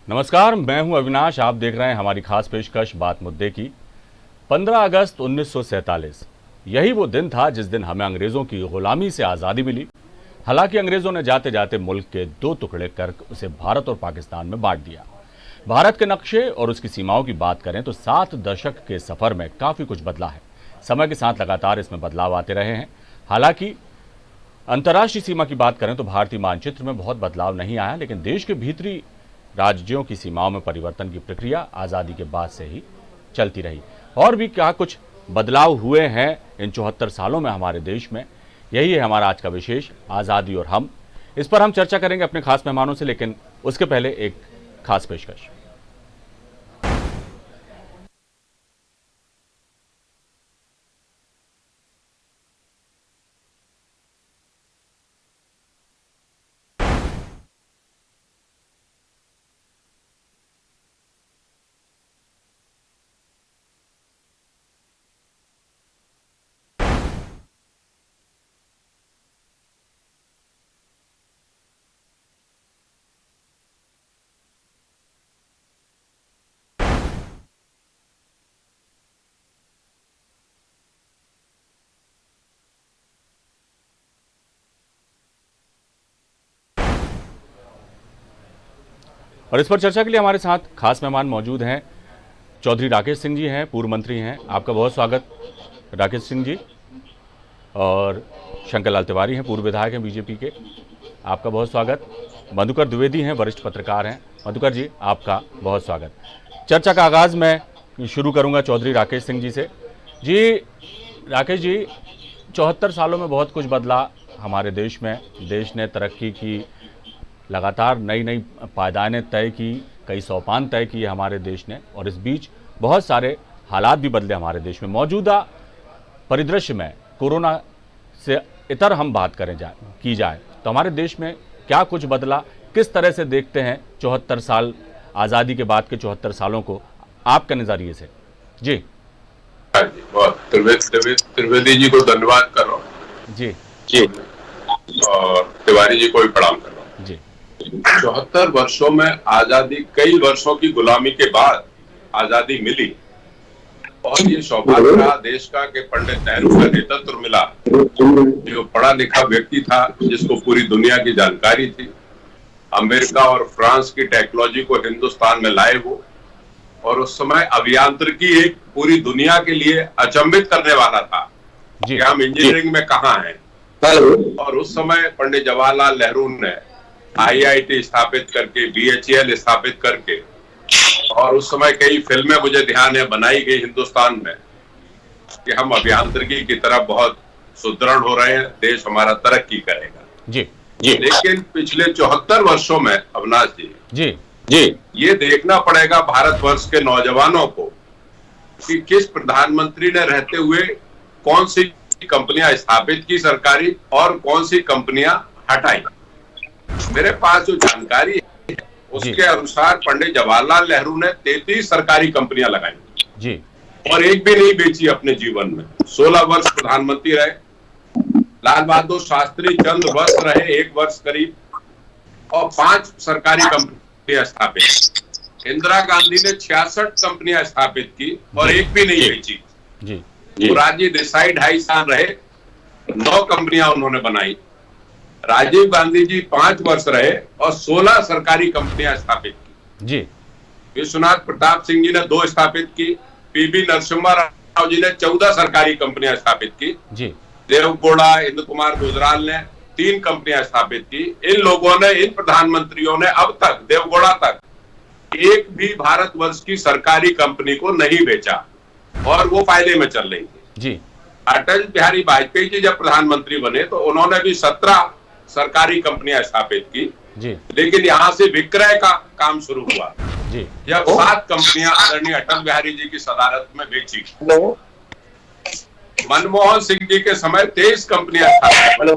नमस्कार, मैं हूं अविनाश। आप देख रहे हैं हमारी खास पेशकश बात मुद्दे की। 15 अगस्त 1947 यही वो दिन था जिस दिन हमें अंग्रेजों की गुलामी से आज़ादी मिली। हालांकि अंग्रेजों ने जाते जाते मुल्क के दो टुकड़े कर उसे भारत और पाकिस्तान में बांट दिया। भारत के नक्शे और उसकी सीमाओं की बात करें तो 7 दशक के सफर में काफी कुछ बदला है। समय के साथ लगातार इसमें बदलाव आते रहे हैं। हालांकि अंतर्राष्ट्रीय सीमा की बात करें तो भारतीय मानचित्र में बहुत बदलाव नहीं आया, लेकिन देश के भीतरी राज्यों की सीमाओं में परिवर्तन की प्रक्रिया आज़ादी के बाद से ही चलती रही। और भी क्या कुछ बदलाव हुए हैं इन 74 सालों में हमारे देश में, यही है हमारा आज का विशेष आज़ादी और हम। इस पर हम चर्चा करेंगे अपने खास मेहमानों से, लेकिन उसके पहले एक खास पेशकश। और इस पर चर्चा के लिए हमारे साथ खास मेहमान मौजूद हैं। चौधरी राकेश सिंह जी हैं, पूर्व मंत्री हैं, आपका बहुत स्वागत राकेश सिंह जी। और शंकर लाल तिवारी हैं, पूर्व विधायक हैं बीजेपी के, आपका बहुत स्वागत। मधुकर द्विवेदी हैं, वरिष्ठ पत्रकार हैं, मधुकर जी आपका बहुत स्वागत। चर्चा का आगाज़ मैं शुरू करूंगा चौधरी राकेश सिंह जी से। जी राकेश जी, 74 सालों में बहुत कुछ बदला हमारे देश में। देश ने तरक्की की, लगातार नई नई पायदानें तय की, कई सोपान तय किए हमारे देश ने, और इस बीच बहुत सारे हालात भी बदले हमारे देश में। मौजूदा परिदृश्य में कोरोना से इतर हम बात की जाए तो हमारे देश में क्या कुछ बदला, किस तरह से देखते हैं 74 साल आज़ादी के बाद के 74 सालों को आपके नज़रिए से? जी बहुत त्रिवेदी जी को धन्यवाद कर रहा हूँ जी जी, और तिवारी जी को भी प्रणाम कर रहा हूँ जी। 74 वर्षों में आजादी, कई वर्षों की गुलामी के बाद आजादी मिली, और ये सौभाग्य रहा देश का कि पंडित नेहरू का नेतृत्व मिला, जो पढ़ा लिखा व्यक्ति था, जिसको पूरी दुनिया की जानकारी थी। अमेरिका और फ्रांस की टेक्नोलॉजी को हिंदुस्तान में लाए वो, और उस समय अभियांत्रिकी एक पूरी दुनिया के लिए अचंभित करने वाला था कि हम इंजीनियरिंग में कहाँ हैं। और उस समय पंडित जवाहरलाल नेहरू ने IIT स्थापित करके, BHEL स्थापित करके, और उस समय कई फिल्में मुझे ध्यान है बनाई गई हिंदुस्तान में कि हम अभियांत्रिकी की तरफ बहुत सुदृढ़ हो रहे हैं, देश हमारा तरक्की करेगा। जी जी। लेकिन पिछले 74 वर्षों में अविनाश जी जी जी ये देखना पड़ेगा भारतवर्ष के नौजवानों को कि किस प्रधानमंत्री ने रहते हुए कौन सी कंपनियां स्थापित की सरकारी, और कौन सी कंपनियां हटाई। मेरे पास जो जानकारी है उसके अनुसार पंडित जवाहरलाल नेहरू ने 33 सरकारी कंपनियां लगाई जी, और एक भी नहीं बेची अपने जीवन में। 16 वर्ष प्रधानमंत्री रहे। लाल बहादुर शास्त्री चंद वर्ष रहे, 1 वर्ष करीब, और 5 सरकारी कंपनियां स्थापित। इंदिरा गांधी ने 66 कंपनियां स्थापित की और एक भी नहीं बेची जी। मोरारजी देसाई 2.5 साल रहे, 9 कंपनियां उन्होंने बनाई। राजीव गांधी जी 5 वर्ष रहे और 16 सरकारी कंपनियां स्थापित की जी। विश्वनाथ प्रताप सिंह जी ने 2 स्थापित की। PV नरसिम्हा राव जी ने 14 सरकारी कंपनियां स्थापित की जी। देवगौड़ा, इंद्र कुमार गुजराल ने 3 कंपनियां स्थापित की। इन लोगों ने, इन प्रधानमंत्रियों ने अब तक, देवगौड़ा तक, एक भी भारतवर्ष की सरकारी कंपनी को नहीं बेचा, और वो फायदे में चल रही थी जी। अटल बिहारी वाजपेयी जी जब प्रधानमंत्री बने तो उन्होंने भी 17 सरकारी कंपनियां स्थापित की जी। लेकिन यहां से विक्रय का काम शुरू हुआ जी, जब 7 कंपनियां आदरणीय अटल बिहारी जी की सदारत में बेची। मनमोहन सिंह जी के समय 23 कंपनियां स्थापित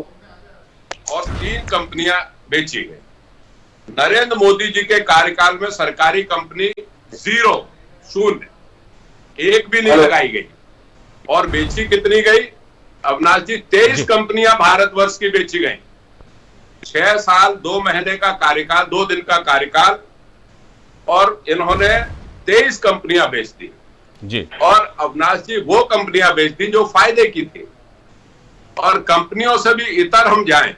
और 3 कंपनियां बेची गई। नरेंद्र मोदी जी के कार्यकाल में सरकारी कंपनी 0, 0, एक भी नहीं लगाई गई, और बेची कितनी गई अविनाश जी? 23 कंपनियां भारतवर्ष की बेची गई। 6 साल 2 महीने का कार्यकाल, 2 दिन का कार्यकाल, और इन्होंने 23 कंपनियां बेच दी जी। और अविनाश जी वो कंपनियां बेच दी जो फायदे की थी। और कंपनियों से भी इतर हम जाएं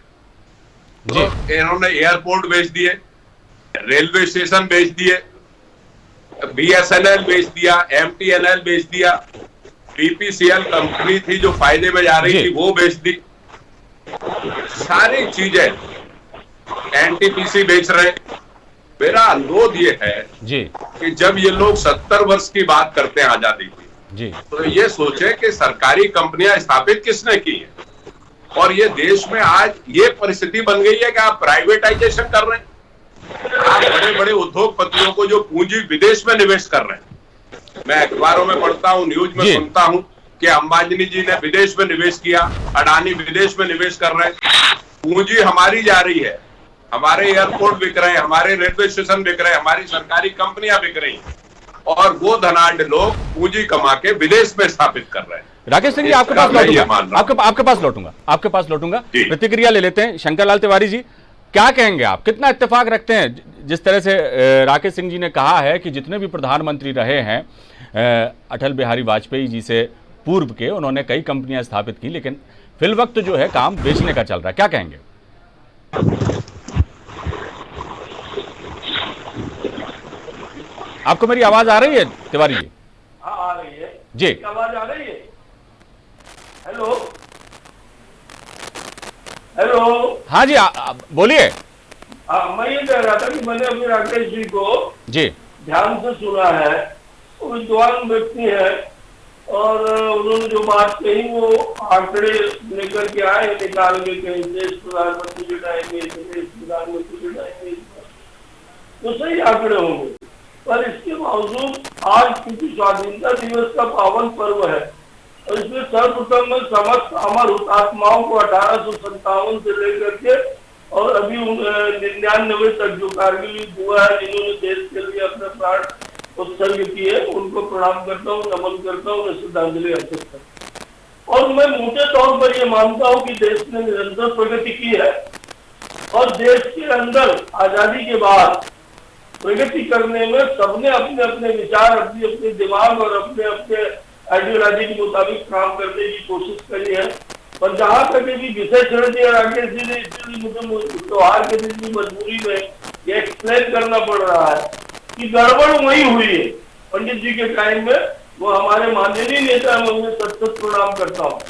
तो इन्होंने एयरपोर्ट बेच दिए, रेलवे स्टेशन बेच दिए, BSNL बेच दिया, MTNL बेच दिया, BPCL कंपनी थी जो फायदे में जा रही थी वो बेच दी, सारी चीजें NTPC बेच रहे। मेरा अनुरोध ये है जी कि जब ये लोग 70 वर्ष की बात करते हैं आजादी की जी, तो ये सोचे कि सरकारी कंपनियां स्थापित किसने की है। और ये देश में आज ये परिस्थिति बन गई है कि आप प्राइवेटाइजेशन कर रहे हैं, आप बड़े बड़े उद्योगपतियों को जो पूंजी विदेश में निवेश कर रहे हैं। मैं अखबारों में पढ़ता हूं, न्यूज में सुनता हूं कि अंबानी जी ने विदेश में निवेश किया, अडानी विदेश में निवेश कर रहे हैं, पूंजी हमारी जा रही है, हमारे एयरपोर्ट बिक रहे हैं, हमारे रेलवे स्टेशन बिक रहे हैं, हमारी सरकारी कंपनियां बिक रही हैं और वो धनाढ़ लोग पूंजी कमा के विदेश में स्थापित कर रहे हैं। राकेश सिंह जी आपके पास लौटूंगा, आपके पास लौटूंगा। प्रतिक्रिया ले लेते हैं। शंकर तिवारी जी, क्या कहेंगे आप, कितना इत्तेफाक रखते हैं जिस तरह से राकेश सिंह जी ने कहा है कि जितने भी प्रधानमंत्री रहे हैं अटल बिहारी वाजपेयी जी से पूर्व के, उन्होंने कई कंपनियां स्थापित की, लेकिन फिल वक्त जो है काम बेचने का चल रहा है, क्या कहेंगे? आपको मेरी आवाज आ रही है तिवारी जी? हाँ आ रही है जी, आवाज आ रही है। हेलो हेलो, हाँ जी, बोलिए। मैं ये कह रहा था कि मैंने अभी राकेश जी को जी ध्यान से सुना है, वो विद्वान व्यक्ति है और उन्होंने जो बात कही वो आंकड़े लेकर के आए, निकाल के कहीं देश प्रधानमंत्री जुटाएंगे, देश प्रधानमंत्री जुटाएंगे, तो सही आंकड़े होंगे। पर इसके बावजूद आज क्योंकि स्वाधीनता दिवस का पावन पर्व है और इसमें सर्वप्रथम में समस्त अमर हुतात्माओं को 1857 से लेकर के और अभी 99 तक जो कारगिल युद्ध हुआ है, जिन्होंने देश के लिए अपने प्राण उत्सर्ग किए, उनको प्रणाम करता हूँ, नमन करता हूँ, श्रद्धांजलि अर्पित करता हूँ। और मैं मोटे तौर पर यह मानता हूँ कि देश ने निरंतर प्रगति की है और देश के अंदर आजादी के बाद प्रगति करने में सबने अपने अपने विचार, अपने अपने दिमाग और अपने अपने आइडियोलॉजी के मुताबिक काम करने की कोशिश करी है। पर जहां तक भी विषय छोड़ दिया राकेश जी ने, इसलिए मुझे त्योहार के दिन की मजबूरी में ये एक्सप्लेन करना पड़ रहा है कि गड़बड़ वही हुई है पंडित जी के टाइम में। वो हमारे माननीय नेता, मैं उन्हें सतत प्रणाम करता हूँ,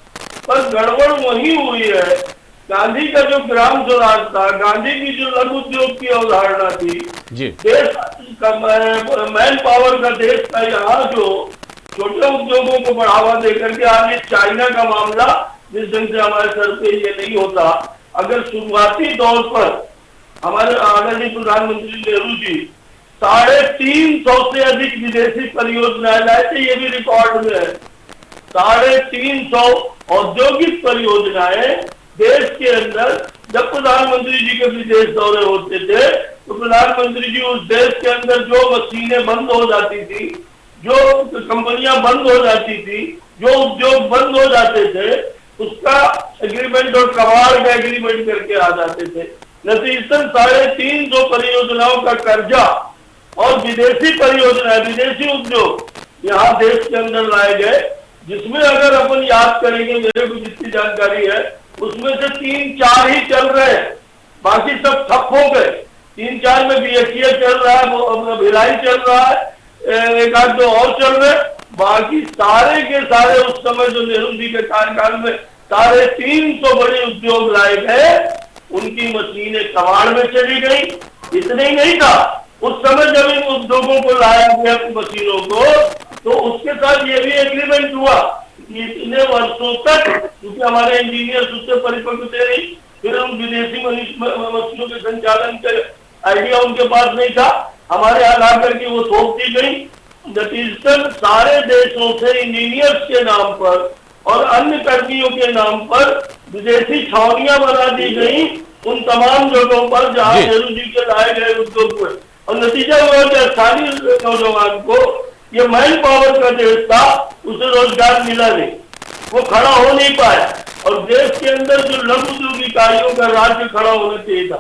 पर गड़बड़ वही हुई है। गांधी का जो ग्राम स्वराज था, गांधी की जो लघु उद्योग की अवधारणा थी, देश का मैन पावर का देश का, यहाँ जो छोटे उद्योगों को बढ़ावा देकर के आज ये चाइना का मामला जिस ढंग से हमारे सर पे ये नहीं होता, अगर शुरुआती दौर पर हमारे आदरणीय प्रधानमंत्री नेहरू जी 350 से अधिक विदेशी परियोजनाएं लाए थे, ये भी रिकॉर्ड में है। 350 औद्योगिक परियोजनाएं देश के अंदर। जब प्रधानमंत्री जी के विदेश दौरे होते थे तो प्रधानमंत्री जी उस देश के अंदर जो मशीनें बंद हो जाती थी, जो कंपनियां बंद हो जाती थी, जो उद्योग बंद हो जाते थे, उसका एग्रीमेंट और कबाड़ का एग्रीमेंट करके आ जाते थे। नतीजतन 350 परियोजनाओं का कर्जा और विदेशी परियोजनाएं, विदेशी उद्योग यहाँ देश के अंदर लाए गए, जिसमें अगर अपन याद करेंगे, मेरे को जितनी जानकारी है उसमें से 3-4 ही चल रहे हैं, बाकी सब ठप हो गए। 3-4 में BHEL चल रहा है, भिलाई चल रहा है, एक आध दो और चल रहे, बाकी सारे के सारे उस समय जो नेहरू जी के कार्यकाल में 350 बड़े उद्योग लाए गए, उनकी मशीनें कबाड़ में चली गई। इतने ही नहीं था, उस समय जब इन उद्योगों को लाया गया मशीनों को, तो उसके साथ ये भी एग्रीमेंट हुआ कि इतने वर्षों तक, क्योंकि हमारे इंजीनियर उससे परिपक्व थे नहीं, फिर हम विदेशी मशीनों के संचालन के आइडिया उनके पास नहीं था, हमारे यहाँ ला करके वो थोप दी गई। नतीजतन सारे देशों से इंजीनियर्स के नाम पर और अन्य कर्मियों के नाम पर विदेशी छावनियां बना दी गई उन तमाम जगहों पर जहां नेहरू जी के लाए गए उद्योग हुए। और नतीजा हुआ कि स्थानीय नौजवान को, ये मैन पावर का देश था, उसे रोजगार मिला नहीं, वो खड़ा हो नहीं पाया। और देश के अंदर जो लघु उद्योग इकाइयों का राज्य खड़ा होना चाहिए था,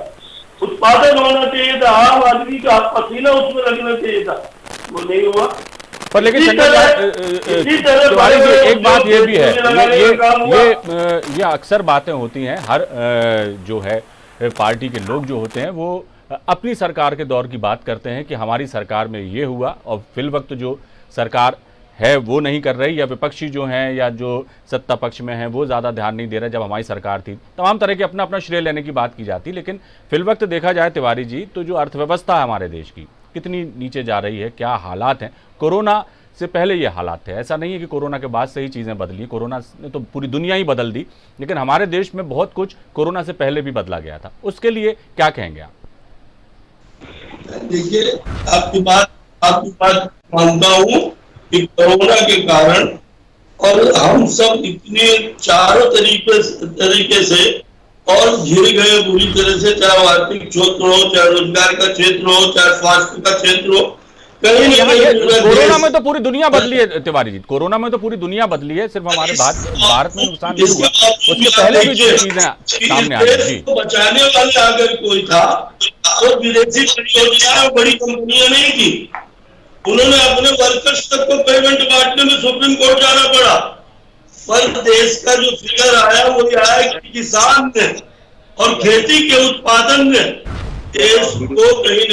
उत्पादन होना चाहिए था, आम आदमी का पसीना उसमें लगना चाहिए था, वो नहीं हुआ। पर लेकिन इसी तरह तिवारी जी एक बात ये भी है, ये अक्सर बातें होती हैं, हर जो है पार्टी के लोग जो होते हैं वो अपनी सरकार के दौर की बात करते हैं कि हमारी सरकार में ये हुआ, और फिल वक्त जो सरकार है वो नहीं कर रही, या विपक्षी जो हैं या जो सत्ता पक्ष में हैं वो ज़्यादा ध्यान नहीं दे रहे। जब हमारी सरकार थी तमाम तरह के अपना अपना श्रेय लेने की बात की जाती, लेकिन फिल वक्त देखा जाए तिवारी जी तो जो अर्थव्यवस्था है हमारे देश की कितनी नीचे जा रही है, क्या हालात हैं। कोरोना से पहले ये हालात थे, ऐसा नहीं है कि कोरोना के बाद से ही चीज़ें बदली, कोरोना ने तो पूरी दुनिया ही बदल दी, लेकिन हमारे देश में बहुत कुछ कोरोना से पहले भी बदला गया था। उसके लिए क्या कहेंगे आप? देखिए, आपकी बात मानता हूँ कि कोरोना के कारण और हम सब इतने चारों तरीके से और घिर गए बुरी तरह से, चाहे आर्थिक क्षेत्र हो, चाहे रोजगार का क्षेत्र हो, चाहे स्वास्थ्य का क्षेत्र हो, कहीं ना कहीं कोरोना में तो पूरी दुनिया बदली है तिवारी जी, कोरोना में तो पूरी दुनिया बदली है, सिर्फ हमारे भारत में नुकसान नहीं हुआ, उसके पहले भी जो चीजें सामने आ रही। बचाने वाले अगर कोई था तो विदेशी परियोजनाएं, बड़ी कंपनियां नहीं थी, उन्होंने अपने वर्कर्स तक को पेमेंट बांटने में सुप्रीम कोर्ट जाना पड़ा। पर देश का जो फिगर आया वो आया कि किसान ने और खेती के उत्पादन ने देश को कहीं न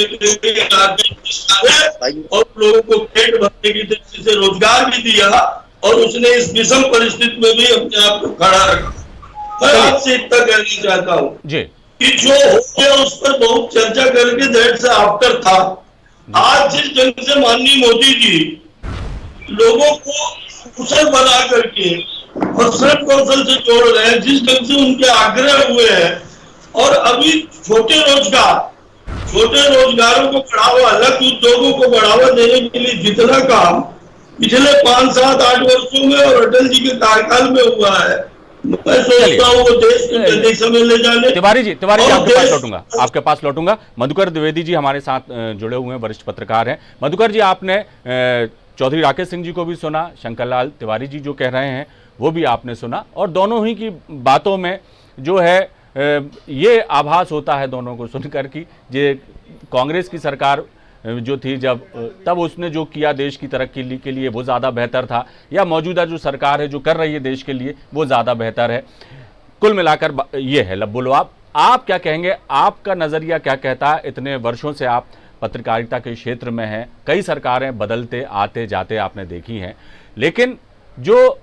कहीं और लोगों को पेट भरने की दृष्टि से रोजगार भी दिया, और उसने इस विषम परिस्थिति में भी अपने आप को खड़ा रखा। मैं आपसे इतना कहना चाहता हूँ कि जो हो गया उस पर बहुत चर्चा करके दैट से आफ्टर था। आज जिस ढंग से माननीय मोदी जी लोगों को कुशल बना करके और श्रम कौशल से जोड़ रहे हैं, जिस ढंग से उनके आग्रह हुए हैं, और अभी छोटे रोजगारों को बढ़ावा, लघु उद्योगों को बढ़ावा देने के लिए जितना काम पिछले 5, 7, 8 वर्षों में और अटल जी के कार्यकाल में हुआ है, मैं सोचता हूँ वो देश को जल्दी समय ले जाने। तिवारी जी आपके पास लौटूंगा। मधुकर द्विवेदी जी हमारे साथ जुड़े हुए हैं, वरिष्ठ पत्रकार हैं। मधुकर जी, आपने चौधरी राकेश सिंह जी को भी सुना, शंकरलाल तिवारी जी जो कह रहे हैं वो भी आपने सुना, और दोनों ही की बातों में जो है ये आभास होता है दोनों को सुनकर कि ये कांग्रेस की सरकार जो थी तब उसने जो किया देश की तरक्की के लिए वो ज़्यादा बेहतर था, या मौजूदा जो सरकार है जो कर रही है देश के लिए वो ज़्यादा बेहतर है। कुल मिलाकर ये है। बोलो आप क्या कहेंगे, आपका नज़रिया क्या कहता है? इतने वर्षों से आप पत्रकारिता के क्षेत्र में हैं, कई सरकारें बदलते आते जाते आपने देखी हैं, लेकिन जो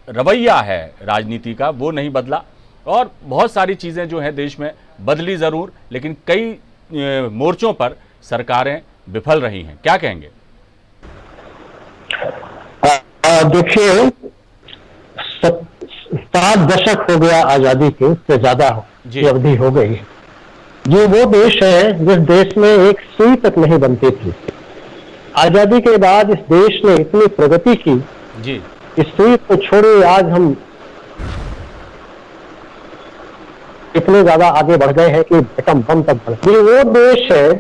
रवैया है राजनीति का वो नहीं बदला, और बहुत सारी चीज़ें जो हैं देश में बदली ज़रूर, लेकिन कई मोर्चों पर सरकारें विफल रही हैं। क्या कहेंगे? देखिए, 7 दशक हो गया आजादी के, उससे ज्यादा की अवधि हो गई। ये वो देश है जिस देश में एक सुई तक नहीं बनती थी। आजादी के बाद इस देश ने इतनी प्रगति की जी, इस सुई को छोड़े आज हम इतने ज्यादा आगे बढ़ गए हैं कि एटम बम तक बढ़। ये वो देश है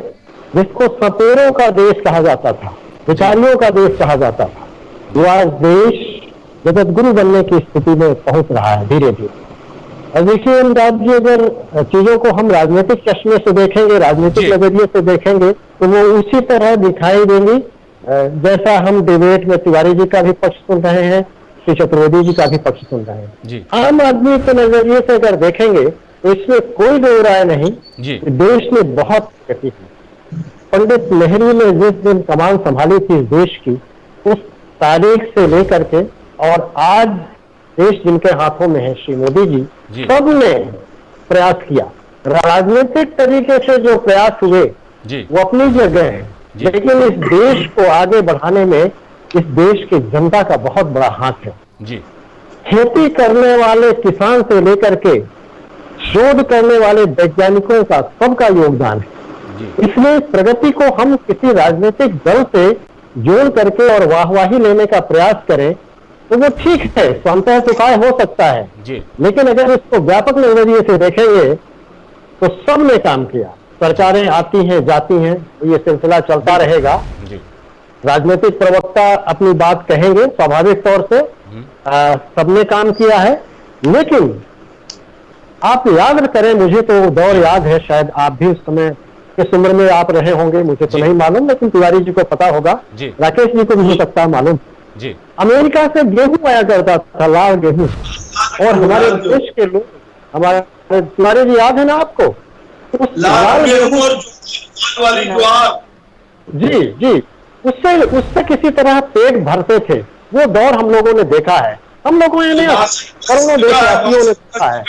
जिसको सपेरों का देश कहा जाता था, विचारियों का देश कहा जाता था, जो आज देश जगत गुरु बनने की स्थिति में पहुंच रहा है धीरे धीरे। और देखिए अनुराग जी, अगर चीजों को हम राजनीतिक चश्मे से देखेंगे, राजनीतिक नजरिए से देखेंगे, तो वो उसी तरह दिखाई देंगी जैसा हम डिबेट में तिवारी जी का भी पक्ष सुन रहे हैं, श्री चतुर्वेदी जी का भी पक्ष सुन रहे हैं। आम आदमी के नजरिए से अगर देखेंगे तो इसमें कोई दो राय नहीं कि देश में बहुत प्रगति की। पंडित नेहरू ने जिस दिन कमान संभाली थी इस देश की, उस तारीख से लेकर के और आज देश जिनके हाथों में है, श्री मोदी जी, सबने प्रयास किया। राजनीतिक तरीके से जो प्रयास हुए वो अपनी जगह है, लेकिन इस देश को आगे बढ़ाने में इस देश की जनता का बहुत बड़ा हाथ है। खेती करने वाले किसान से लेकर के शोध करने वाले वैज्ञानिकों का सबका योगदान है। इसलिए प्रगति को हम किसी राजनीतिक दल से जोड़ करके और वाहवाही लेने का प्रयास करें तो वो ठीक है, स्वतः सुखाय हो सकता है, लेकिन अगर इसको व्यापक नजरिए से देखेंगे तो सबने काम किया। सरकारें आती हैं जाती हैं, ये सिलसिला चलता रहेगा। राजनीतिक प्रवक्ता अपनी बात कहेंगे स्वाभाविक तौर से, सबने काम किया है, लेकिन आप याद करें, मुझे तो वो दौर याद है, शायद आप भी उस समय किस उम्र में आप रहे होंगे मुझे तो नहीं मालूम, लेकिन तिवारी जी को पता होगा, राकेश जी को भी हो सकता है मालूम जी। अमेरिका से गेहूं आया करता था, लाल गेहूं, और हमारे देश के लोग, हमारे तिवारी जी याद है ना आपको, उस लाल गेहूं वाली ज्वार, जी जी, उससे किसी तरह पेट भरते थे। वो दौर हम लोगों ने देखा है, हम लोगों ने करोड़ों देशवासियों ने देखा है।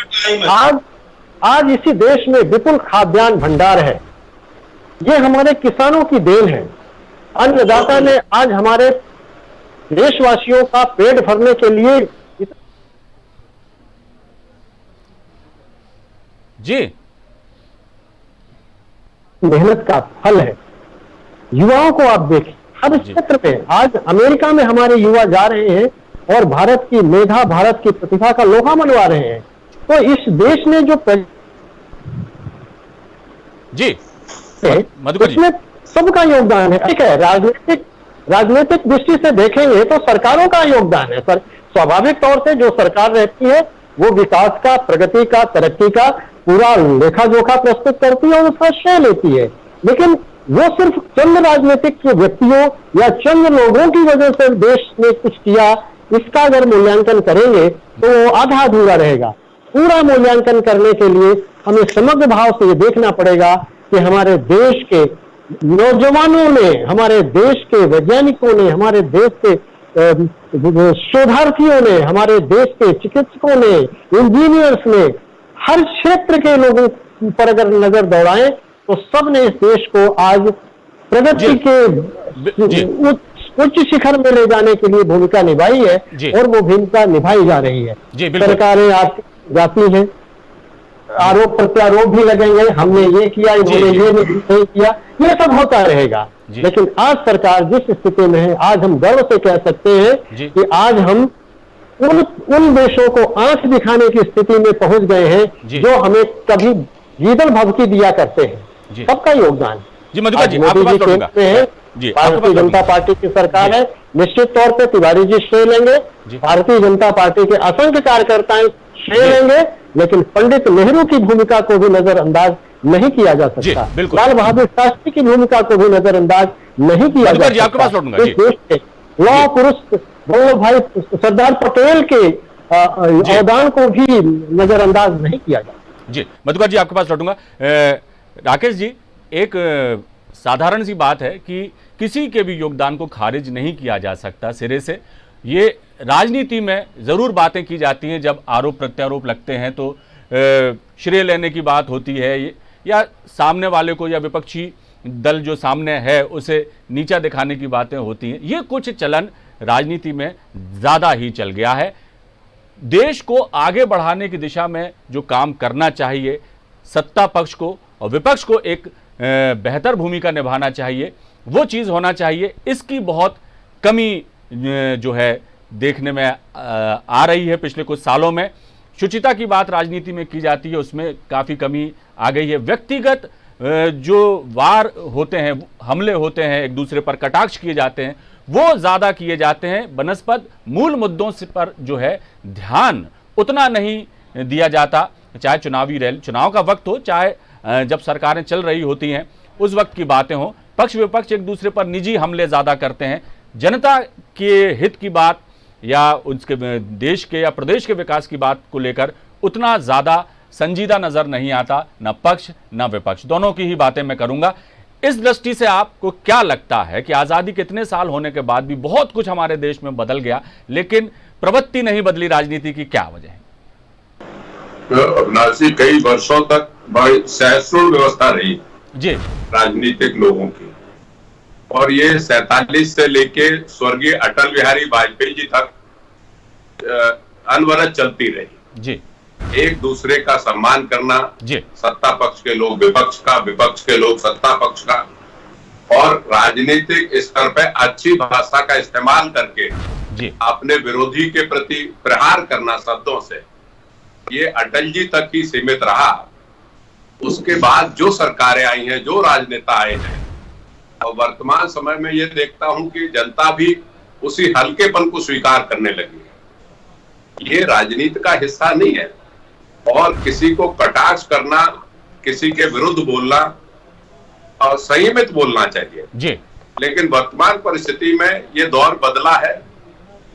आज इसी देश में विपुल खाद्यान्न भंडार है, ये हमारे किसानों की देन है। अन्नदाता ने आज हमारे देशवासियों का पेट भरने के लिए जी मेहनत का फल है। युवाओं को आप देखिए, हर क्षेत्र में आज अमेरिका में हमारे युवा जा रहे हैं और भारत की मेधा, भारत की प्रतिभा का लोहा मनवा रहे हैं। तो इस देश ने जो जी इसमें सबका योगदान है। ठीक है, राजनीतिक दृष्टि से देखेंगे तो सरकारों का योगदान है। स्वाभाविक तौर से जो सरकार रहती है वो विकास का, प्रगति का, तरक्की का पूरा लेखा जोखा प्रस्तुत करती है और उसका श्रेय लेती है, लेकिन वो सिर्फ चंद राजनीतिक व्यक्तियों या चंद लोगों की वजह से देश ने कुछ किया, इसका अगर मूल्यांकन करेंगे तो वो आधा अधूरा रहेगा। पूरा मूल्यांकन करने के लिए हमें समग्र भाव से ये देखना पड़ेगा कि हमारे देश के नौजवानों ने, हमारे देश के वैज्ञानिकों ने, हमारे देश के शोधार्थियों ने, हमारे देश के चिकित्सकों ने, इंजीनियर्स ने, हर क्षेत्र के लोगों पर अगर नजर दौड़ाएं तो सब ने इस देश को आज प्रगति के उच्च शिखर में ले जाने के लिए भूमिका निभाई है और वो भूमिका निभाई जा रही है। सरकारें आप जाती हैं, आरोप प्रत्यारोप भी लगेंगे, हमने ये किया, इन्होंने ये नहीं किया, ये सब होता रहेगा। लेकिन आज सरकार जिस स्थिति में है, आज हम गर्व से कह सकते हैं कि आज हम उन देशों को आंख दिखाने की स्थिति में पहुंच गए हैं जो हमें कभी जीवन भभकी दिया करते हैं। सबका योगदान जी। मधुकर जी, आपके पास लौटूंगा। भारतीय जनता पार्टी की सरकार है, निश्चित तौर पे तिवारी जी श्रेय लेंगे, भारतीय जनता पार्टी के असंख्य कार्यकर्ताएं श्रेय लेंगे, लेकिन पंडित नेहरू की भूमिका को भी नजरअंदाज नहीं किया जा सकता। लाल बहादुर शास्त्री की भूमिका को भी नजरअंदाज नहीं किया जा सकता। आपके पास लौटूंगा। इस देश के लौह पुरुष वल्लभ भाई सरदार पटेल के योगदान को भी नजरअंदाज नहीं किया जा सकता। जी मधुकर जी, आपके पास लौटूंगा। राकेश जी, एक साधारण सी बात है कि किसी के भी योगदान को खारिज नहीं किया जा सकता सिरे से। ये राजनीति में ज़रूर बातें की जाती हैं, जब आरोप प्रत्यारोप लगते हैं तो श्रेय लेने की बात होती है, या सामने वाले को या विपक्षी दल जो सामने है उसे नीचा दिखाने की बातें होती हैं। ये कुछ चलन राजनीति में ज़्यादा ही चल गया है। देश को आगे बढ़ाने की दिशा में जो काम करना चाहिए, सत्ता पक्ष को और विपक्ष को एक बेहतर भूमिका निभाना चाहिए, वो चीज़ होना चाहिए। इसकी बहुत कमी जो है देखने में आ रही है पिछले कुछ सालों में। शुचिता की बात राजनीति में की जाती है, उसमें काफ़ी कमी आ गई है। व्यक्तिगत जो वार होते हैं, हमले होते हैं, एक दूसरे पर कटाक्ष किए जाते हैं, वो ज़्यादा किए जाते हैं। बनस्पत मूल मुद्दों से पर जो है ध्यान उतना नहीं दिया जाता, चाहे चुनावी रैली, चुनाव का वक्त हो, चाहे जब सरकारें चल रही होती हैं उस वक्त की बातें हों। पक्ष विपक्ष एक दूसरे पर निजी हमले ज़्यादा करते हैं। जनता के हित की बात या उसके देश के या प्रदेश के विकास की बात को लेकर उतना ज़्यादा संजीदा नज़र नहीं आता, न पक्ष न विपक्ष, दोनों की ही बातें मैं करूँगा। इस दृष्टि से आपको क्या लगता है कि आज़ादी कितने साल होने के बाद भी बहुत कुछ हमारे देश में बदल गया, लेकिन प्रवृत्ति नहीं बदली राजनीति की, क्या वजह है? अविनाश जी, कई वर्षों तक बड़ी सहिष्णु व्यवस्था रही जी राजनीतिक लोगों की, और ये 47 से लेके स्वर्गीय अटल बिहारी वाजपेयी जी तक अनवरत चलती रही जी। एक दूसरे का सम्मान करना जी, सत्ता पक्ष के लोग विपक्ष का, विपक्ष के लोग सत्ता पक्ष का, और राजनीतिक स्तर पे अच्छी भाषा का इस्तेमाल करके जी अपने विरोधी के प्रति प्रहार करना शब्दों से, ये अटल जी तक ही सीमित रहा। उसके बाद जो सरकारें आई हैं, जो राजनेता आए हैं, और वर्तमान समय में ये देखता हूं कि जनता भी उसी हल्केपन को स्वीकार करने लगी है। ये राजनीति का हिस्सा नहीं है। और किसी को कटाक्ष करना, किसी के विरुद्ध बोलना और संयमित बोलना चाहिए जी। लेकिन वर्तमान परिस्थिति में ये दौर बदला है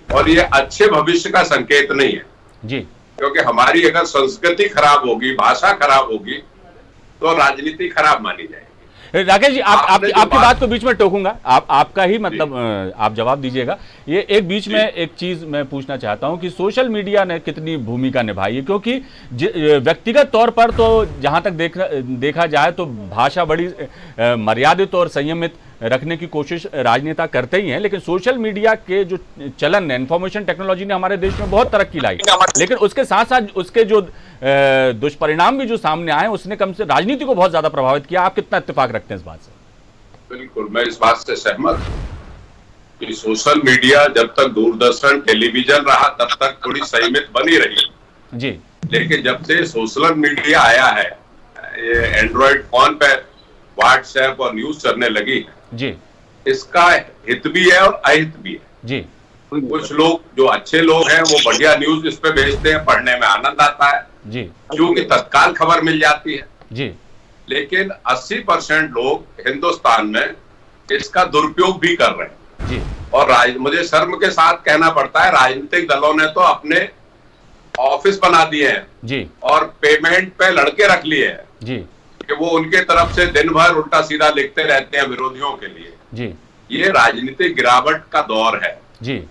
और ये अच्छे भविष्य का संकेत नहीं है जी। क्योंकि हमारी अगर संस्कृति खराब होगी, भाषा खराब होगी तो राजनीति खराब मानी जाएगी। राकेश जी, आपकी बात को बीच में टोकूंगा, आपका ही मतलब आप जवाब दीजिएगा। ये एक बीच में एक चीज मैं पूछना चाहता हूं कि सोशल मीडिया ने कितनी भूमिका निभाई है, क्योंकि व्यक्तिगत तौर पर तो जहां तक देखा जाए तो भाषा बड़ी मर्यादित और संयमित रखने की कोशिश राजनेता करते ही हैं, लेकिन सोशल मीडिया के जो चलन है, इंफॉर्मेशन टेक्नोलॉजी ने हमारे देश में बहुत तरक्की लाई, लेकिन उसके साथ साथ उसके जो दुष्परिणाम भी जो सामने आए उसने कम से राजनीति को बहुत ज्यादा प्रभावित किया। आप कितना इत्तेफाक रखते हैं इस बात से? बिल्कुल, मैं इस बात से सहमत हूं कि सोशल मीडिया जब तक दूरदर्शन टेलीविजन रहा तब तक थोड़ी सीमित बनी रही जी, लेकिन जब से सोशल मीडिया आया है, ये एंड्रॉइड फोन पे व्हाट्सएप और न्यूज चलने लगी है जी, इसका हित भी है और अहित भी है जी। कुछ लोग जो अच्छे लोग हैं वो बढ़िया न्यूज इस पे भेजते हैं, पढ़ने में आनंद आता है जी, क्योंकि तत्काल खबर मिल जाती है जी। लेकिन 80% लोग हिंदुस्तान में इसका दुरुपयोग भी कर रहे हैं जी। और मुझे शर्म के साथ कहना पड़ता है, राजनीतिक दलों ने तो अपने ऑफिस बना दिए हैं जी और पेमेंट पे लड़के रख लिए हैं जी कि वो उनके तरफ से दिन भर उल्टा सीधा लिखते रहते हैं विरोधियों के लिए जी ये राजनीतिक गिरावट का दौर है जी।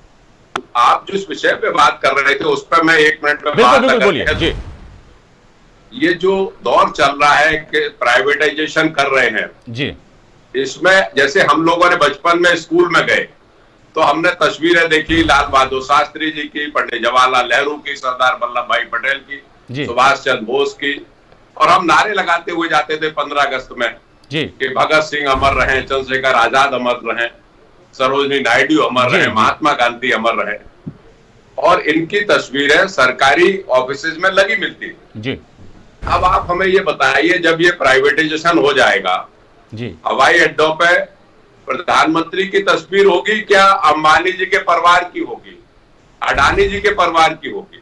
आप जिस विषय पे बात कर रहे थे उस पर मैं 1 मिनट में बिल्कुल बोलिए जी। ये जो दौर चल रहा है कि प्राइवेटाइजेशन कर रहे हैं जी, इसमें जैसे हम लोगों ने बचपन में स्कूल में गए तो हमने तस्वीरें देखी लाल बहादुर शास्त्री जी की, पंडित जवाहरलाल नेहरू की, सरदार वल्लभ भाई पटेल की, सुभाष चंद्र बोस की, और हम नारे लगाते हुए जाते थे 15 अगस्त में जी कि भगत सिंह अमर रहें, चंद्रशेखर आजाद अमर रहें, सरोजनी नायडू अमर रहें, महात्मा गांधी अमर रहें, और इनकी तस्वीरें सरकारी ऑफिसेज में लगी मिलती जी। अब आप हमें ये बताइए, जब ये प्राइवेटाइजेशन हो जाएगा जी, हवाई अड्डों पे प्रधानमंत्री की तस्वीर होगी क्या अंबानी जी के परिवार की होगी, अडानी जी के परिवार की होगी?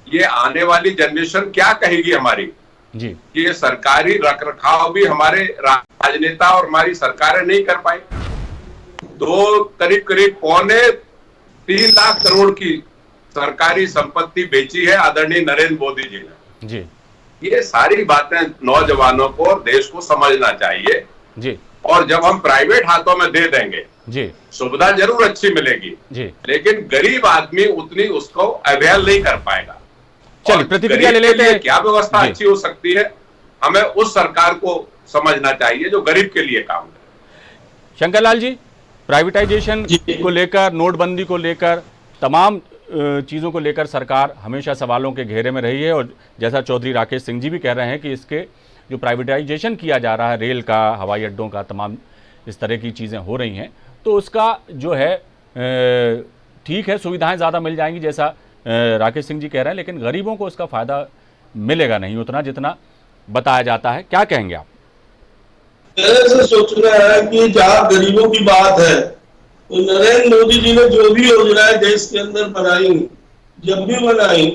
ये आने वाली जनरेशन क्या कहेगी हमारी जी कि ये सरकारी रखरखाव भी हमारे राजनेता और हमारी सरकारें नहीं कर पाई? तो करीब करीब 2.25 लाख करोड़ की सरकारी संपत्ति बेची है आदरणीय नरेंद्र मोदी जी ने जी। ये सारी बातें नौजवानों को और देश को समझना चाहिए जी। और जब हम प्राइवेट हाथों में दे देंगे जी, सुविधा जरूर अच्छी मिलेगी जी, लेकिन गरीब आदमी उतनी उसको अवेल नहीं कर पाएगा। चलिए प्रतिक्रिया ले लेते हैं। क्या व्यवस्था अच्छी हो सकती है, हमें उस सरकार को समझना चाहिए जो गरीब के लिए काम करे। शंकरलाल जी, प्राइवेटाइजेशन को लेकर, नोटबंदी को लेकर, तमाम चीज़ों को लेकर सरकार हमेशा सवालों के घेरे में रही है और जैसा चौधरी राकेश सिंह जी भी कह रहे हैं कि इसके जो प्राइवेटाइजेशन किया जा रहा है, रेल का, हवाई अड्डों का, तमाम इस तरह की चीज़ें हो रही हैं, तो उसका जो है ठीक है, सुविधाएं ज़्यादा मिल जाएंगी जैसा राकेश सिंह जी कह रहे हैं, लेकिन गरीबों को उसका फ़ायदा मिलेगा नहीं उतना जितना बताया जाता है। क्या कहेंगे आप? ऐसे सोचना है कि जहाँ गरीबों की बात है तो नरेंद्र मोदी जी ने जो भी योजनाएं देश के अंदर बनाई, जब भी बनाई,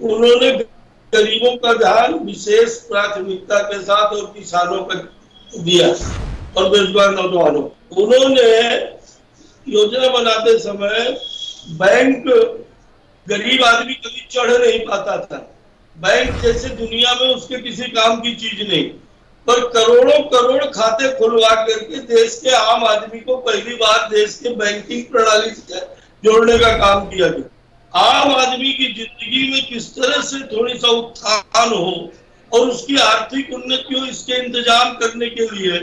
उन्होंने गरीबों का ध्यान विशेष प्राथमिकता के साथ और किसानों पर दिया और बेरोजगार नौजवानों। उन्होंने योजना बनाते समय बैंक, गरीब आदमी कभी चढ़ नहीं पाता था, बैंक जैसे दुनिया में उसके किसी काम की चीज नहीं, पर करोड़ों करोड़ खाते खुलवा करके देश के आम आदमी को पहली बार देश के बैंकिंग प्रणाली से जोड़ने का काम किया गया। आम आदमी की जिंदगी में किस तरह से थोड़ी सा उत्थान हो और उसकी आर्थिक उन्नति हो, इसके इंतजाम करने के लिए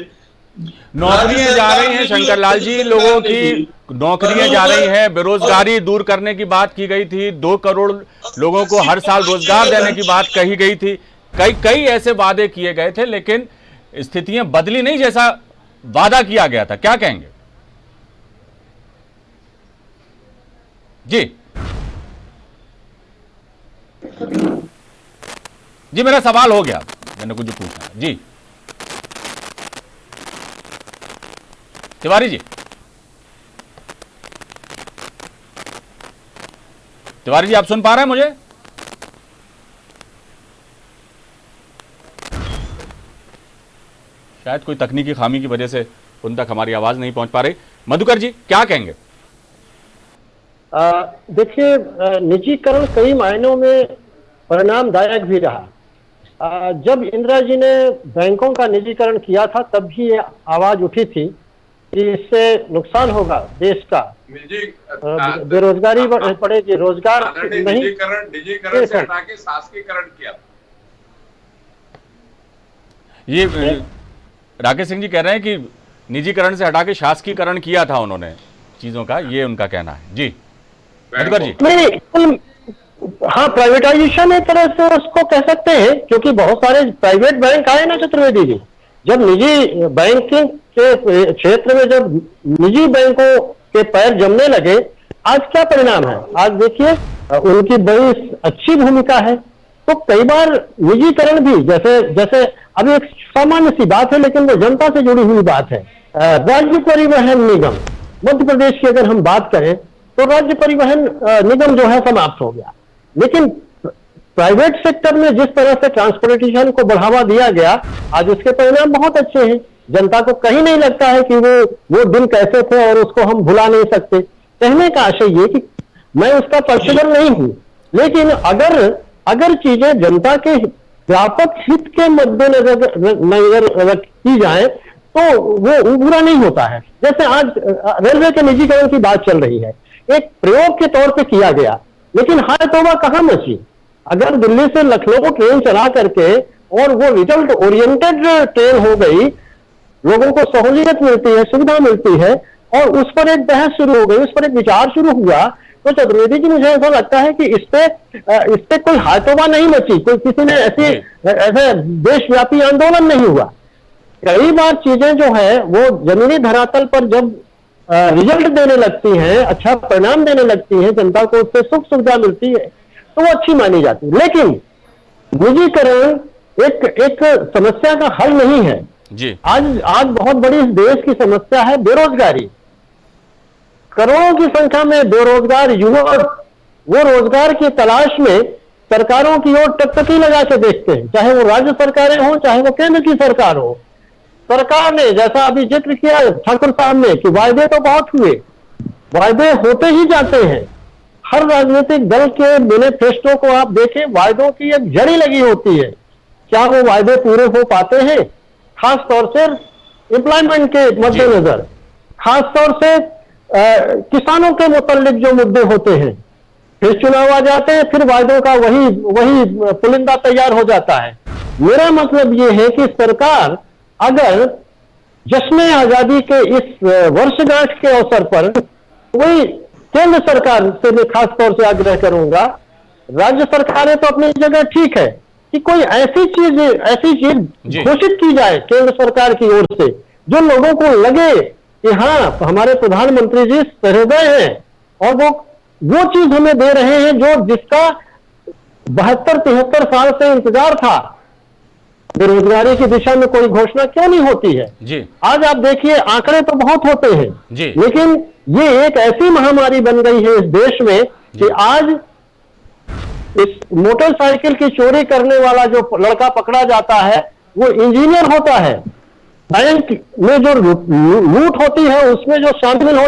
नौकरियां जा रही हैं शंकरलाल जी, लोगों की नौकरियां जा रही हैं, बेरोजगारी दूर करने की बात की गई थी, 2 करोड़ लोगों को हर साल रोजगार देने की बात कही गई थी, कई ऐसे वादे किए गए थे, लेकिन स्थितियां बदली नहीं जैसा वादा किया गया था। क्या कहेंगे जी? जी, मेरा सवाल हो गया, मैंने कुछ पूछना है जी। तिवारी जी, तिवारी जी, आप सुन पा रहे हैं मुझे? शायद कोई तकनीकी खामी की वजह से उन तक हमारी आवाज़ नहीं पहुंच पा रही। मधुकर जी क्या कहेंगे? देखिए, निजीकरण कई मायनों में परिणामदायक भी रहा। जब इंदिरा जी ने बैंकों का निजीकरण किया था तब भी ये आवाज उठी थी कि इससे नुकसान होगा देश का, बेरोजगारी बढ़ेगी, रोजगार नहीं। निजीकरण से हटा के शासकीकरण किया। ये राकेश सिंह जी कह रहे हैं कि निजीकरण से हटा के शासकीकरण किया था उन्होंने चीजों का, ये उनका कहना है। जी मधुकर जी। नहीं, हाँ, प्राइवेटाइजेशन एक तरह से उसको कह सकते हैं, क्योंकि बहुत सारे प्राइवेट बैंक आए ना चतुर्वेदी जी। जब निजी बैंकिंग के क्षेत्र में जब निजी बैंकों के पैर जमने लगे, आज क्या परिणाम है? आज देखिए उनकी बड़ी अच्छी भूमिका है। तो कई बार निजीकरण भी, जैसे जैसे अभी एक सामान्य सी बात है लेकिन वो जनता से जुड़ी हुई बात है। राज्य परिवहन निगम मध्य प्रदेश की अगर हम बात करें तो राज्य परिवहन निगम जो है समाप्त हो गया, लेकिन प्राइवेट सेक्टर में जिस तरह से ट्रांसपोर्टेशन को बढ़ावा दिया गया, आज उसके परिणाम बहुत अच्छे हैं। जनता को कहीं नहीं लगता है कि वो दिन कैसे थे और उसको हम भुला नहीं सकते। कहने का आशय ये कि मैं उसका पक्षधर नहीं हूं, लेकिन अगर चीजें जनता के व्यापक हित के मद्देनजर की जाए तो वो बुरा नहीं होता है। जैसे आज रेलवे के निजीकरण की बात चल रही है, एक प्रयोग के तौर पे किया गया, लेकिन हाय तौबा कहां मची। अगर दिल्ली से लखनऊ ट्रेन चला करके और वो रिजल्ट ओरिएंटेड ट्रेन हो गई, लोगों को सहूलियत मिलती है, सुविधा मिलती है, और उस पर एक बहस शुरू हो गई, उस पर एक विचार शुरू हुआ, तो चतुर्वेदी जी मुझे ऐसा लगता है कि इस पे कोई हाय तौबा नहीं मची, कोई किसी ने ऐसे देशव्यापी आंदोलन नहीं हुआ। कई बार चीजें जो है वो जमीनी धरातल पर जब रिजल्ट देने लगती हैं, अच्छा परिणाम देने लगती हैं, जनता को उससे सुख सुविधा मिलती है, तो वो अच्छी मानी जाती है। लेकिन निजीकरण एक समस्या का हल नहीं है जी। आज बहुत बड़ी इस देश की समस्या है बेरोजगारी। करोड़ों की संख्या में बेरोजगार युवक वो रोजगार की तलाश में सरकारों की ओर टकटकी लगा के देखते हैं, चाहे वो राज्य सरकारें हो चाहे वो केंद्र की सरकार हो। सरकार ने, जैसा अभी जिक्र किया ठाकुर साहब ने, कि वायदे तो बहुत हुए, वायदे होते ही जाते हैं। हर राजनीतिक दल के मैनिफेस्टो को आप देखें, वायदों की एक जड़ी लगी होती है। क्या वो वायदे पूरे हो पाते हैं? खास तौर से एम्प्लॉयमेंट के मद्देनजर, खास तौर से किसानों के मुताल्लिक जो मुद्दे होते हैं, फिर चुनाव आ जाते हैं, फिर वायदों का वही पुलिंदा तैयार हो जाता है। मेरा मतलब ये है कि सरकार अगर जश्न आजादी के इस वर्षगांठ के अवसर पर, कोई केंद्र सरकार से मैं खास तौर से आग्रह करूंगा, राज्य सरकारें तो अपनी जगह ठीक है, कि कोई ऐसी चीज घोषित की जाए केंद्र सरकार की ओर से जो लोगों को लगे कि हाँ हमारे प्रधानमंत्री जी सहृदय हैं और वो चीज हमें दे रहे हैं जो जिसका 72-73 साल से इंतजार था। बेरोजगारी की दिशा में कोई घोषणा क्यों नहीं होती है जी। आज आप देखिए आंकड़े तो बहुत होते हैं जी, लेकिन ये एक ऐसी महामारी बन गई है इस देश में कि आज इस मोटरसाइकिल की चोरी करने वाला जो लड़का पकड़ा जाता है वो इंजीनियर होता है, बैंक में जो लूट होती है उसमें जो शामिल हो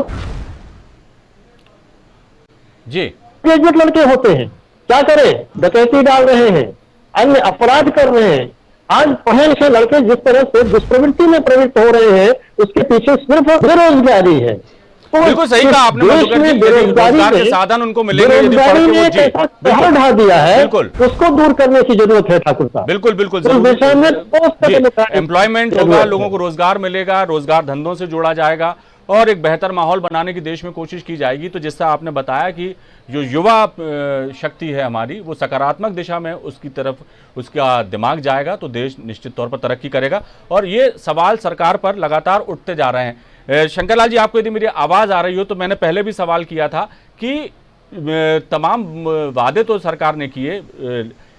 जी, ग्रेजुएट लड़के होते हैं। क्या करें, डकैती डाल रहे हैं, अन्य अपराध कर रहे हैं। आज पढ़े लिखे लड़के जिस तरह से दुष्प्रवृत्ति में प्रवृत्त हो रहे हैं उसके पीछे सिर्फ बेरोजगारी है। तो बिल्कुल सही कहा आपने, रोजगार के साधन उनको मिलेंगे यदि पढ़ के वो जी बिल्कुल ढा दिया है, बिल्कुल उसको दूर करने की जरूरत है ठाकुर साहब। बिल्कुल बिल्कुल एम्प्लॉयमेंट होगा, लोगों को रोजगार मिलेगा, रोजगार धंधों से जोड़ा जाएगा और एक बेहतर माहौल बनाने की देश में कोशिश की जाएगी। तो जिससे आपने बताया कि जो युवा शक्ति है हमारी वो सकारात्मक दिशा में उसकी तरफ उसका दिमाग जाएगा तो देश निश्चित तौर पर तरक्की करेगा। और ये सवाल सरकार पर लगातार उठते जा रहे हैं। शंकरलाल जी, आपको यदि मेरी आवाज़ आ रही हो तो मैंने पहले भी सवाल किया था कि तमाम वादे तो सरकार ने किए,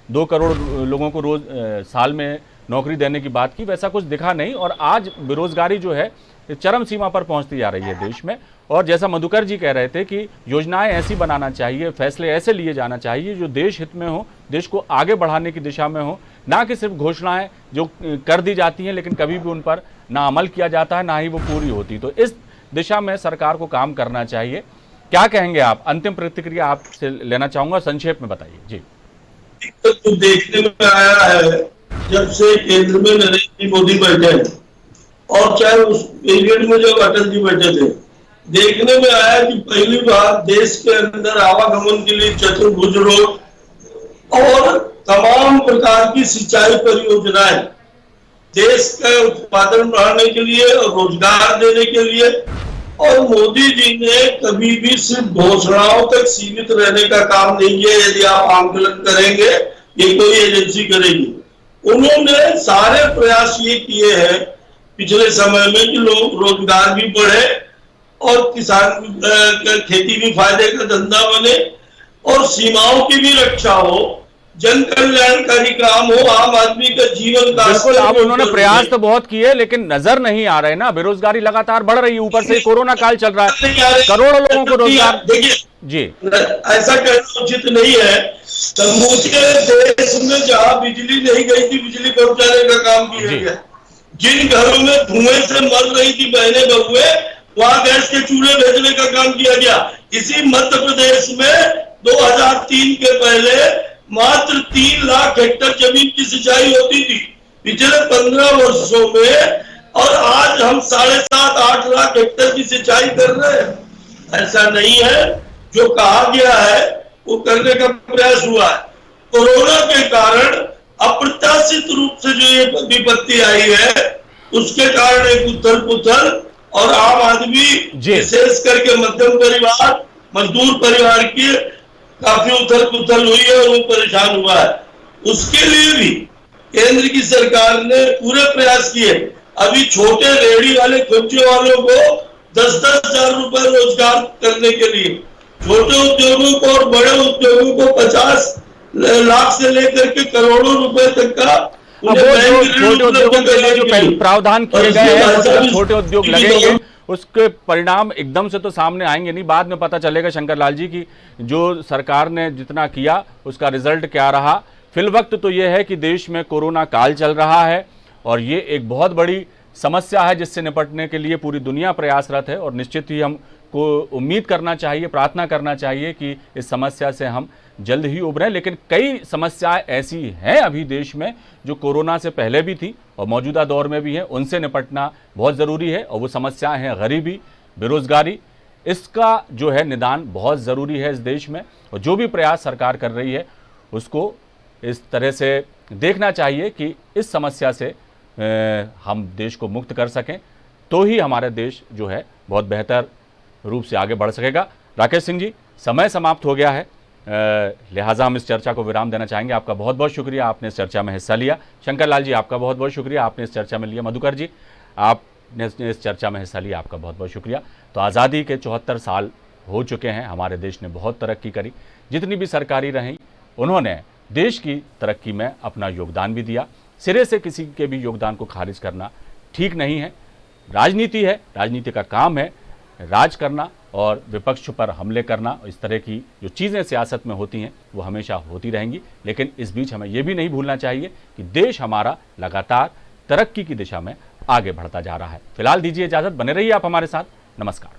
2 करोड़ लोगों को रोज साल में नौकरी देने की बात की, वैसा कुछ दिखा नहीं। और आज बेरोजगारी जो है चरम सीमा पर पहुंचती जा रही है देश में। और जैसा मधुकर जी कह रहे थे कि योजनाएं ऐसी बनाना चाहिए, फैसले ऐसे लिए जाना चाहिए जो देश हित में हो, देश को आगे बढ़ाने की दिशा में हो, ना कि सिर्फ घोषणाएं जो कर दी जाती हैं लेकिन कभी भी उन पर ना अमल किया जाता है, ना ही वो पूरी होती। तो इस दिशा में सरकार को काम करना चाहिए। क्या कहेंगे आप? अंतिम प्रतिक्रिया आपसे लेना चाहूंगा, संक्षेप में बताइए जी। तो देखने में आया है जब से केंद्र में नरेंद्र मोदी बैठे और चाहे उस पीरियड में जब अटल जी बैठे थे, देखने में आया कि पहली बार देश के अंदर आवागमन के लिए चतुर्भुज रोड और तमाम प्रकार की सिंचाई परियोजनाएं, देश का उत्पादन बढ़ाने के लिए और रोजगार देने के लिए। और मोदी जी ने कभी भी सिर्फ घोषणाओं तक सीमित रहने का काम नहीं किया। यदि आप आंकलन करेंगे, ये कोई एजेंसी करेगी, उन्होंने सारे प्रयास ये किए हैं पिछले समय में कि लोग रोजगार भी बढ़े और किसान खेती भी फायदे का धंधा बने और सीमाओं की भी रक्षा हो, जन कल्याणकारी काम हो, आम आदमी का जीवन का। बिल्कुल, अब उन्होंने प्रयास तो बहुत किए लेकिन नजर नहीं आ रहे ना। बेरोजगारी लगातार बढ़ रही है, ऊपर से कोरोना काल चल रहा है, करोड़ों लोगों को रोजगार। देखिए जी, ऐसा कहना उचित नहीं है। समूचे देश में जहां बिजली नहीं गई थी, बिजली पहुंचाने का काम किया गया। जिन घरों में धुएं से मर रही थी बहने बहुए, वहां गैस के चूल्हे भेजने का काम किया गया। इसी मध्य प्रदेश में 2003 के पहले मात्र 3 लाख हेक्टेयर जमीन की सिंचाई होती थी पिछले 15 वर्षों में, और आज हम 7.5-8 लाख हेक्टेयर की सिंचाई कर रहे हैं। ऐसा नहीं है, जो कहा गया है वो करने का प्रयास हुआ है। कोरोना के कारण अप्रत्याशित रूप से जो ये विपत्ति आई है, उसके कारण एक उथल पुथल और आम आदमी, विशेष करके मध्यम परिवार, मजदूर परिवार की काफी उथल पुथल हुई है और वो परेशान हुआ है। उसके लिए भी केंद्र की सरकार ने पूरे प्रयास किए। अभी छोटे रेहड़ी वाले खुर्चे वालों को 10-10 हजार रुपए रोजगार करने के लिए, छोटे उद्योगों को और बड़े उद्योगों को 50 लाख से लेकर के करोड़ों रुपए तक का छोटे उद्योगों के लिए जो प्रावधान किए गए हैं, छोटे उद्योग लगेंगे, उसके परिणाम एकदम से तो सामने आएंगे नहीं, बाद में पता चलेगा शंकर लाल जी की जो सरकार ने जितना किया उसका रिजल्ट क्या रहा। फिलवक्त तो यह है कि देश में कोरोना काल चल रहा है और ये एक बहुत बड़ी समस्या है जिससे निपटने के लिए पूरी दुनिया प्रयासरत है। और निश्चित ही हमको उम्मीद करना चाहिए, प्रार्थना करना चाहिए कि इस समस्या से हम जल्द ही उभरें। लेकिन कई समस्याएं ऐसी हैं अभी देश में जो कोरोना से पहले भी थी और मौजूदा दौर में भी हैं, उनसे निपटना बहुत ज़रूरी है। और वो समस्याएं हैं गरीबी, बेरोजगारी, इसका जो है निदान बहुत ज़रूरी है इस देश में। और जो भी प्रयास सरकार कर रही है उसको इस तरह से देखना चाहिए कि इस समस्या से हम देश को मुक्त कर सकें, तो ही हमारा देश जो है बहुत बेहतर रूप से आगे बढ़ सकेगा। राकेश सिंह जी, समय समाप्त हो गया है, लिहाजा हम इस चर्चा को विराम देना चाहेंगे। आपका बहुत बहुत शुक्रिया, आपने इस चर्चा में हिस्सा लिया। शंकर लाल जी, आपका बहुत बहुत शुक्रिया, आपने इस चर्चा में लिया। मधुकर जी, आपने इस चर्चा में हिस्सा लिया, आपका बहुत बहुत शुक्रिया। तो आज़ादी के 74 साल हो चुके हैं, हमारे देश ने बहुत तरक्की करी, जितनी भी सरकारी रहीं उन्होंने देश की तरक्की में अपना योगदान भी दिया। सिरे से किसी के भी योगदान को खारिज करना ठीक नहीं है। राजनीति है, राजनीति का काम है राज करना और विपक्ष पर हमले करना। इस तरह की जो चीज़ें सियासत में होती हैं वो हमेशा होती रहेंगी। लेकिन इस बीच हमें ये भी नहीं भूलना चाहिए कि देश हमारा लगातार तरक्की की दिशा में आगे बढ़ता जा रहा है। फिलहाल दीजिए इजाज़त, बने रहिए आप हमारे साथ। नमस्कार।